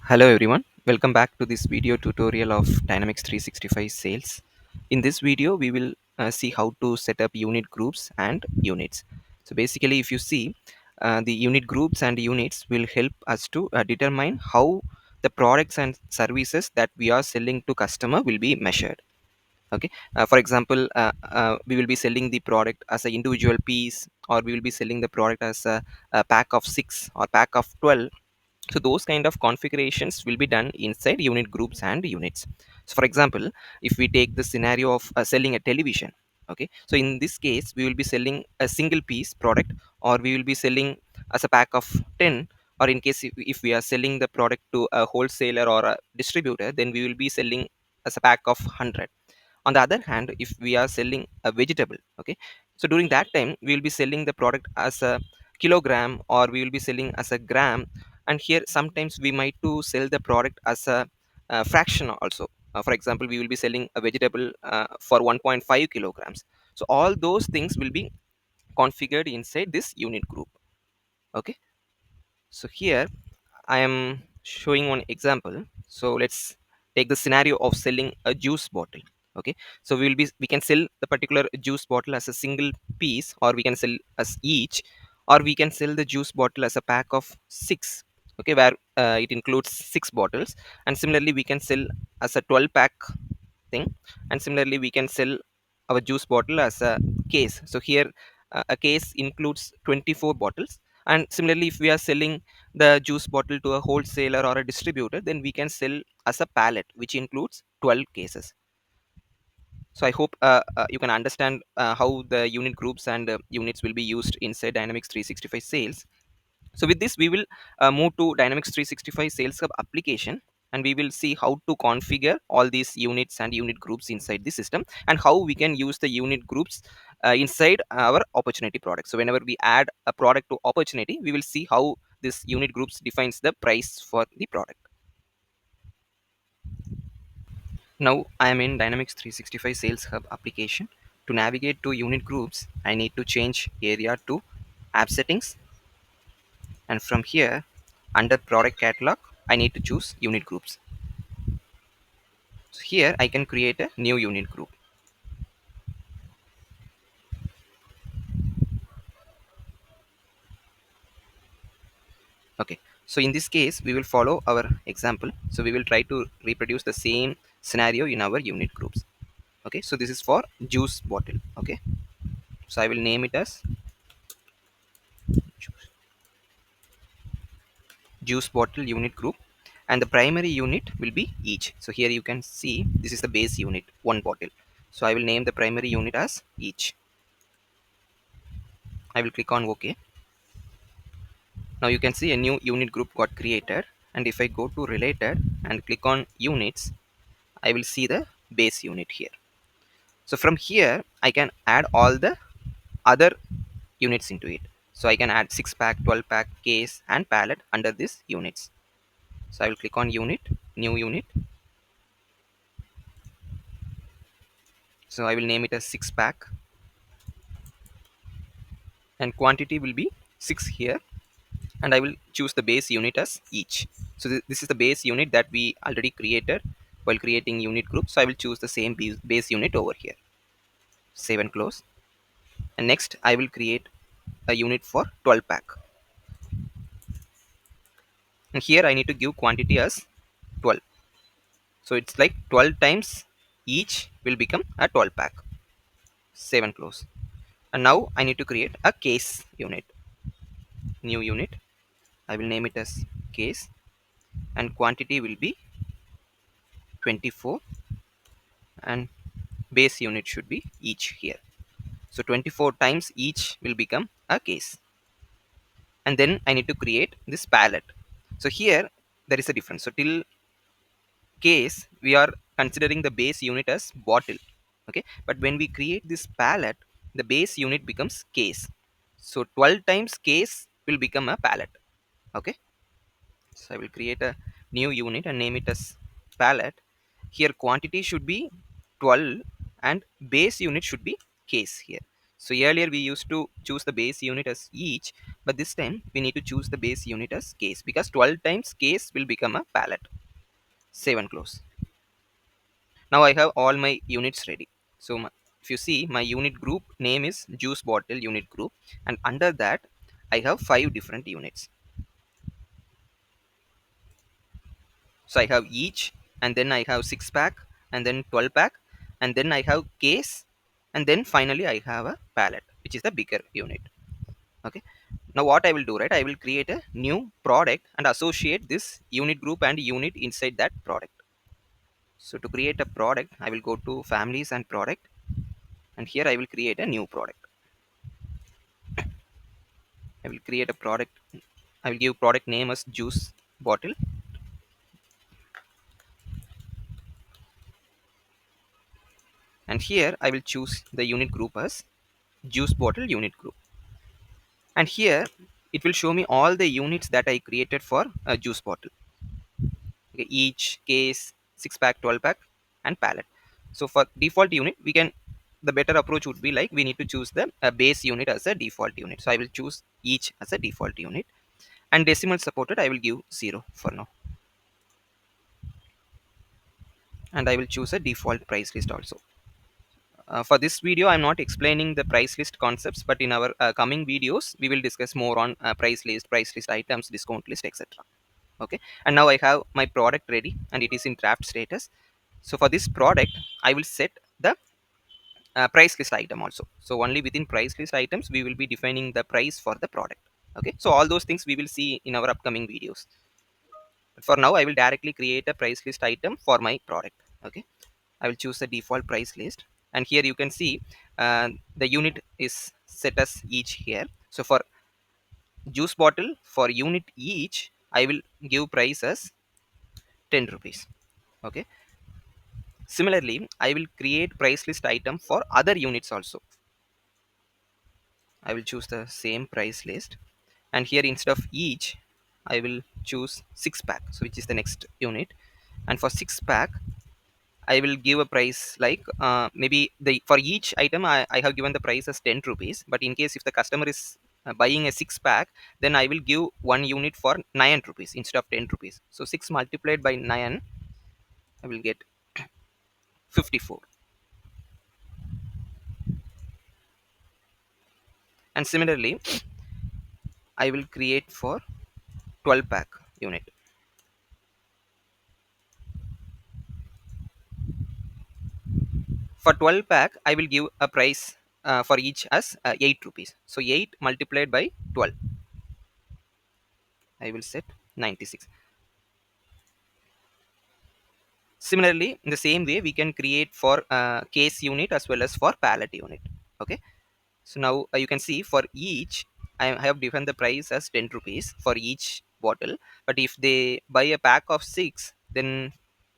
Hello everyone, welcome back to this video tutorial of Dynamics 365 sales. In this video, we will see how to set up unit groups and units. So basically, if you see, the unit groups and units will help us to determine how the products and services that we are selling to customer will be measured. Okay, for example, we will be selling the product as an individual piece, or we will be selling the product as a pack of 6 or pack of 12. So those kind of configurations will be done inside unit groups and units. So for example, if we take the scenario of selling a television, okay, so in this case we will be selling a single piece product, or we will be selling as a pack of 10, or in case if we are selling the product to a wholesaler or a distributor, then we will be selling as a pack of 100. On the other hand, if we are selling a vegetable, okay, so during that time we will be selling the product as a kilogram, or we will be selling as a gram. And here sometimes we might to sell the product as a fraction also. For example, we will be selling a vegetable for 1.5 kilograms. So all those things will be configured inside this unit group. Okay, so here I am showing one example. So let's take the scenario of selling a juice bottle. Okay, so we can sell the particular juice bottle as a single piece, or we can sell as each, or we can sell the juice bottle as a pack of 6. Okay, where it includes 6 bottles. And similarly we can sell as a 12 pack thing. And similarly we can sell our juice bottle as a case. So here a case includes 24 bottles. And similarly, if we are selling the juice bottle to a wholesaler or a distributor, then we can sell as a pallet, which includes 12 cases. So I hope you can understand how the unit groups and units will be used inside Dynamics 365 sales. So with this, we will move to Dynamics 365 Sales Hub application, and we will see how to configure all these units and unit groups inside the system, and how we can use the unit groups inside our opportunity product. So whenever we add a product to opportunity, we will see how this unit groups defines the price for the product. Now I am in Dynamics 365 Sales Hub application. To navigate to unit groups, I need to change area to app settings, and from here under product catalog I need to choose unit groups. So here I can create a new unit group. Okay, so in this case we will follow our example. So we will try to reproduce the same scenario in our unit groups. Okay, so this is for juice bottle. Okay, so I will name it as juice bottle unit group, and the primary unit will be each. So here you can see this is the base unit, one bottle. So I will name the primary unit as each. I will click on OK. Now you can see a new unit group got created, and if I go to related and click on units, I will see the base unit here. So from here I can add all the other units into it. So I can add 6 pack, 12 pack, case and pallet under this units. So I will click on unit, new unit. So I will name it as 6 pack, and quantity will be 6 here, and I will choose the base unit as each. So this is the base unit that we already created while creating unit group. So I will choose the same base unit over here. Save and close. And next I will create a unit for 12 pack, and here I need to give quantity as 12. So it's like 12 times each will become a 12 pack. Save and close. And now I need to create a case unit, new unit. I will name it as case, and quantity will be 24, and base unit should be each here. So 24 times each will become a case. And then I need to create this pallet. So here there is a difference. So till case we are considering the base unit as bottle. Okay, but when we create this pallet, the base unit becomes case. So 12 times case will become a pallet. Okay, so I will create a new unit and name it as pallet. Here quantity should be 12, and base unit should be case here. So earlier we used to choose the base unit as each, but this time we need to choose the base unit as case, because 12 times case will become a pallet. Save and close. Now I have all my units ready. So if you see, my unit group name is juice bottle unit group, and under that I have 5 different units. So I have each, and then I have 6 pack, and then 12 pack, and then I have case, and then finally I have a pallet, which is the bigger unit. Okay. Now what I will do, right? I will create a new product and associate this unit group and unit inside that product. So to create a product, I will go to families and product, and here I will create a new product. I will create a product. I will give product name as juice bottle, and here I will choose the unit group as juice bottle unit group. And here it will show me all the units that I created for a juice bottle. Okay, each case, 6 pack, 12 pack, and pallet. So for default unit, we can, the better approach would be like we need to choose the base unit as a default unit. So I will choose each as a default unit, and decimal supported I will give 0 for now, and I will choose a default price list also. For this video, I'm not explaining the price list concepts, but in our coming videos, we will discuss more on price list items, discount list, etc. Okay, and now I have my product ready, and it is in draft status. So for this product, I will set the price list item also. So only within price list items, we will be defining the price for the product. Okay, so all those things we will see in our upcoming videos. But for now, I will directly create a price list item for my product. Okay, I will choose the default price list, and here you can see the unit is set as each here. So for juice bottle, for unit each, I will give price as 10 rupees. Okay, similarly I will create price list item for other units also. I will choose the same price list, and here instead of each I will choose 6 pack, so which is the next unit. And for 6 pack I will give a price like maybe the for each item I have given the price as 10 rupees, but in case if the customer is buying a 6 pack, then I will give one unit for 9 rupees instead of 10 rupees. So 6 multiplied by 9, I will get 54. And similarly I will create for 12 pack unit. For 12 pack I will give a price for each as 8 rupees. So 8 multiplied by 12, I will set 96. Similarly, in the same way, we can create for case unit as well as for pallet unit. Okay. So now you can see for each, I have defined the price as 10 rupees for each bottle. But if they buy a pack of 6, then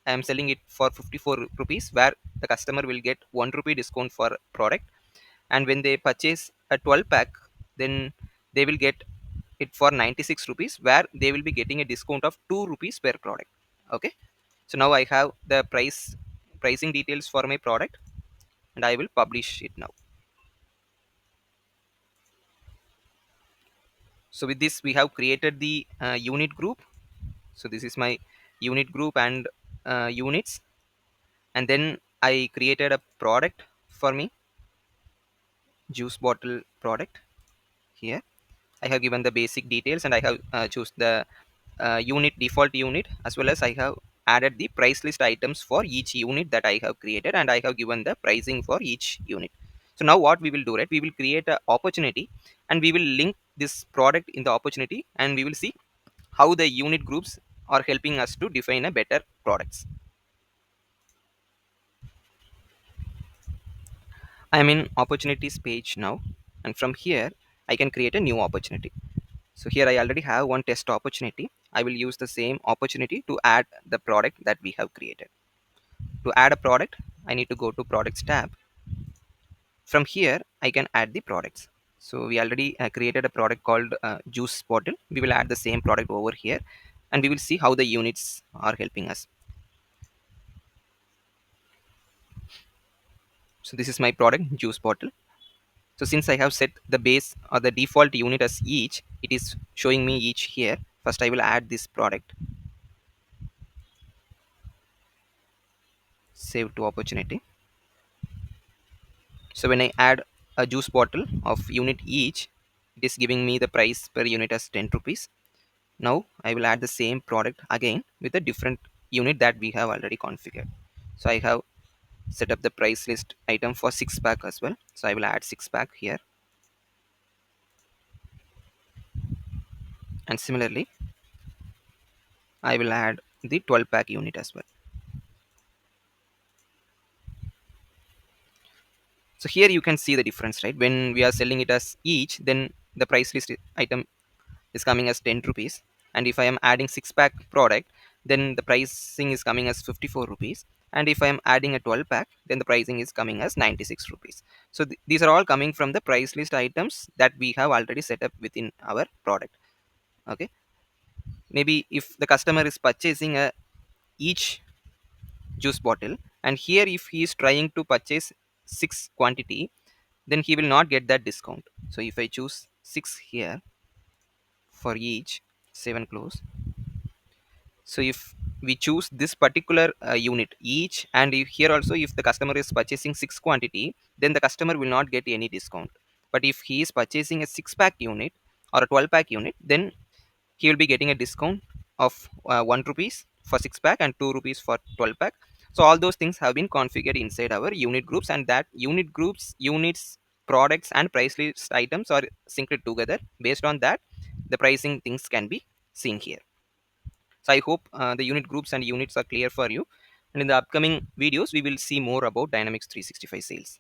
I am selling it for 54 rupees, where the customer will get 1 rupee discount for product. And when they purchase a 12 pack, then they will get it for 96 rupees, where they will be getting a discount of 2 rupees per product. Okay, so now I have the pricing details for my product, and I will publish it now. So with this we have created the unit group. So this is my unit group and units, and then I created a product for me, juice bottle product. Here I have given the basic details, and I have choose the unit default unit, as well as I have added the price list items for each unit that I have created, and I have given the pricing for each unit. So now what we will do, right? We will create an opportunity, and we will link this product in the opportunity, and we will see how the unit groups are helping us to define a better products. I am in opportunities page now, and from here I can create a new opportunity. So here I already have one test opportunity. I will use the same opportunity to add the product that we have created. To add a product, I need to go to products tab. From here, I can add the products. So we already created a product called juice bottle. We will add the same product over here, and we will see how the units are helping us. So this is my product, juice bottle. So since I have set the base or the default unit as each, it is showing me each here. First I will add this product, save to opportunity. So when I add a juice bottle of unit each, it is giving me the price per unit as 10 rupees. Now I will add the same product again with a different unit that we have already configured. So I have set up the price list item for 6 pack as well. So I will add 6 pack here, and similarly I will add the 12 pack unit as well. So here you can see the difference, right? When we are selling it as each, then the price list item is coming as 10 rupees. And if I am adding 6 pack product, then the pricing is coming as 54 rupees. And if I am adding a 12 pack, then the pricing is coming as 96 rupees. So these are all coming from the price list items that we have already set up within our product. Okay. Maybe if the customer is purchasing a each juice bottle, and here if he is trying to purchase 6 quantity, then he will not get that discount. So if I choose 6 here for each, 7 close. So if we choose this particular unit each, and if here also if the customer is purchasing 6 quantity, then the customer will not get any discount. But if he is purchasing a 6 pack unit or a 12 pack unit, then he will be getting a discount of 1 rupees for 6 pack and 2 rupees for 12 pack. So all those things have been configured inside our unit groups, and that unit groups, units, products and price list items are synced together. Based on that, the pricing things can be seen here. So I hope the unit groups and units are clear for you, and in the upcoming videos we will see more about Dynamics 365 sales.